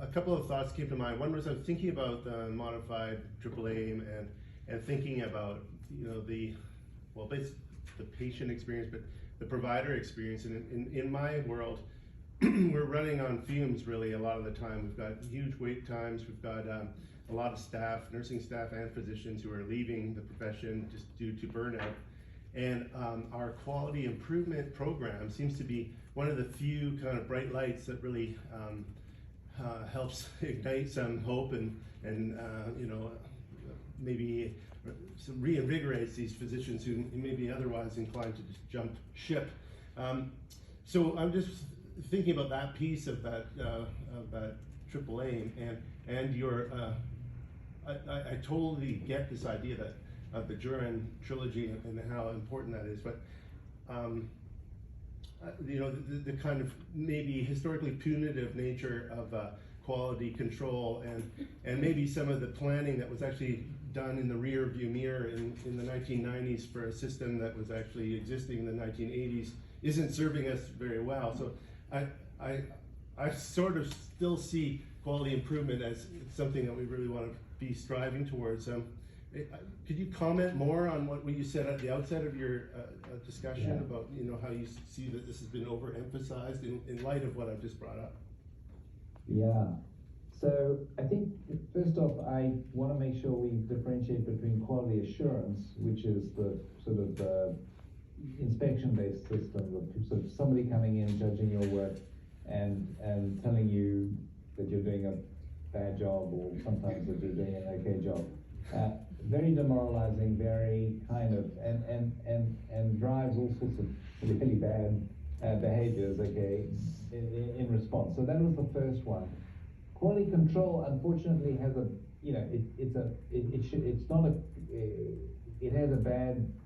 A couple of thoughts came to mind. One was I was thinking about modified triple aim and thinking about the patient experience, but the provider experience. And in my world, we're running on fumes really a lot of the time. We've got huge wait times. We've got a lot of staff, nursing staff and physicians who are leaving the profession just due to burnout. And our quality improvement program seems to be one of the few kind of bright lights that really helps ignite some hope and maybe reinvigorates these physicians who may be otherwise inclined to just jump ship. So I'm just thinking about that piece of that triple aim and your. I totally get this idea that of the Juran trilogy and how important that is, but the kind of maybe historically punitive nature of quality control and maybe some of the planning that was actually done in the rear view mirror in the 1990s for a system that was actually existing in the 1980s isn't serving us very well. So I sort of still see quality improvement as something that we really want to be striving towards. Could you comment more on what you said at the outset of your discussion about how you see that this has been overemphasized in light of what I've just brought up? Yeah. So I think first off, I want to make sure we differentiate between quality assurance, which is the sort of inspection-based system, sort of somebody coming in, judging your work, and telling you that you're doing a bad job or sometimes that you're doing an okay job. Very demoralizing, very kind of, and drives all sorts of really bad behaviors, okay, in response. So that was the first one. Quality control, unfortunately, has a,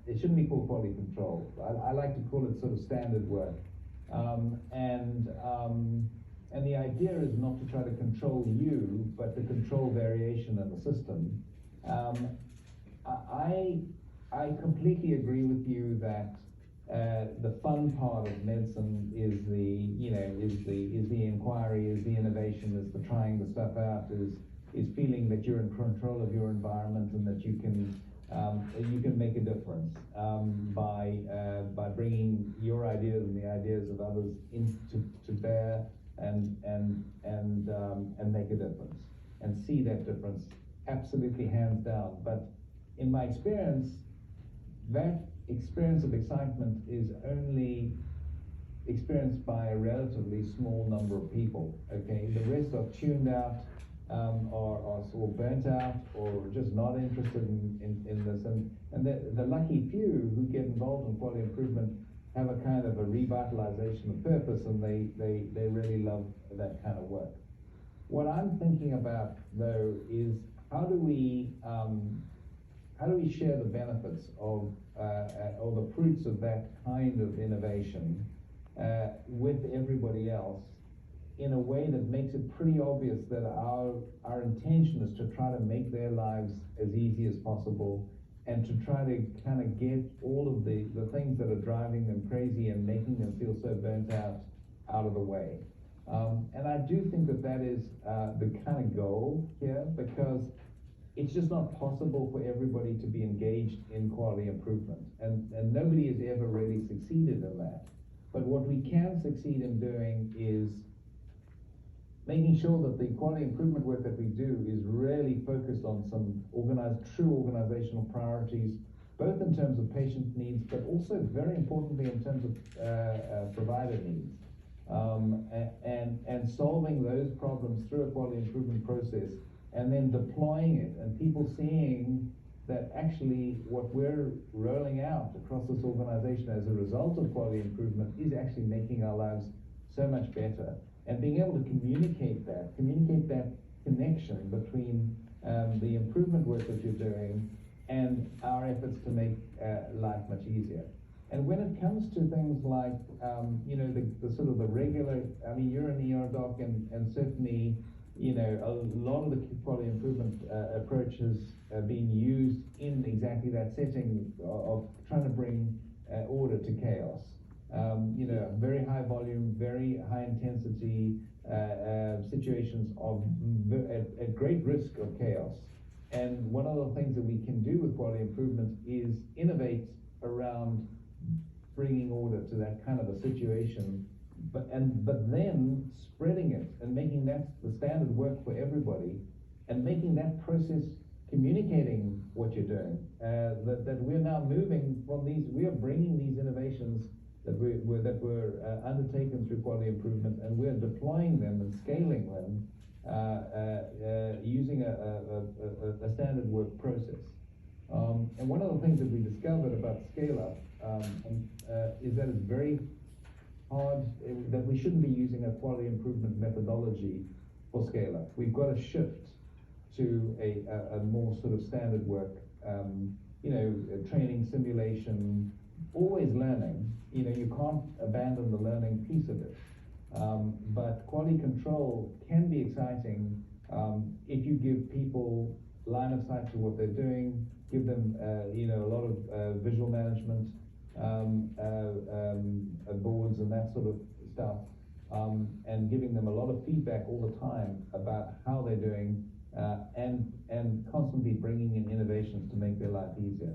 it shouldn't be called quality control. I like to call it sort of standard work. And the idea is not to try to control you, but to control variation in the system. I completely agree with you that the fun part of medicine is the inquiry, is the innovation, is the trying the stuff out, is feeling that you're in control of your environment and that you can make a difference by bringing your ideas and the ideas of others to bear and make a difference and see that difference absolutely hands down. But in my experience, that experience of excitement is only experienced by a relatively small number of people. Okay, the rest are tuned out, or burnt out, or just not interested in this. And the lucky few who get involved in quality improvement have a kind of a revitalization of purpose, and they really love that kind of work. What I'm thinking about though is how do we share the benefits of or the fruits of that kind of innovation with everybody else in a way that makes it pretty obvious that our intention is to try to make their lives as easy as possible and to try to kind of get all of the things that are driving them crazy and making them feel so burnt out of the way. And I do think that is the kind of goal here, because it's just not possible for everybody to be engaged in quality improvement. And nobody has ever really succeeded in that. But what we can succeed in doing is making sure that the quality improvement work that we do is really focused on some true organizational priorities, both in terms of patient needs, but also very importantly in terms of provider needs. And solving those problems through a quality improvement process, and then deploying it, and people seeing that actually what we're rolling out across this organization as a result of quality improvement is actually making our lives so much better. And being able to communicate that connection between the improvement work that you're doing and our efforts to make life much easier. And when it comes to things like, the sort of the regular, I mean, you're an ER doc, and certainly, a lot of the quality improvement approaches are being used in exactly that setting of trying to bring order to chaos. Very high volume, very high intensity situations of at great risk of chaos. And one of the things that we can do with quality improvement is innovate around bringing order to that kind of a situation, but then spreading it and making that the standard work for everybody, and making that process communicating what you're doing. That we're now moving from these, we are bringing these innovations that were undertaken through quality improvement, and we're deploying them and scaling them using a standard work process. And one of the things that we discovered about scale up is that it's very hard, that we shouldn't be using a quality improvement methodology for scale up. We've got to shift to a more sort of standard work, training, simulation, always learning. You can't abandon the learning piece of it. But quality control can be exciting if you give people line of sight to what they're doing, give them a lot of visual management, boards and that sort of stuff, and giving them a lot of feedback all the time about how they're doing, and constantly bringing in innovations to make their life easier.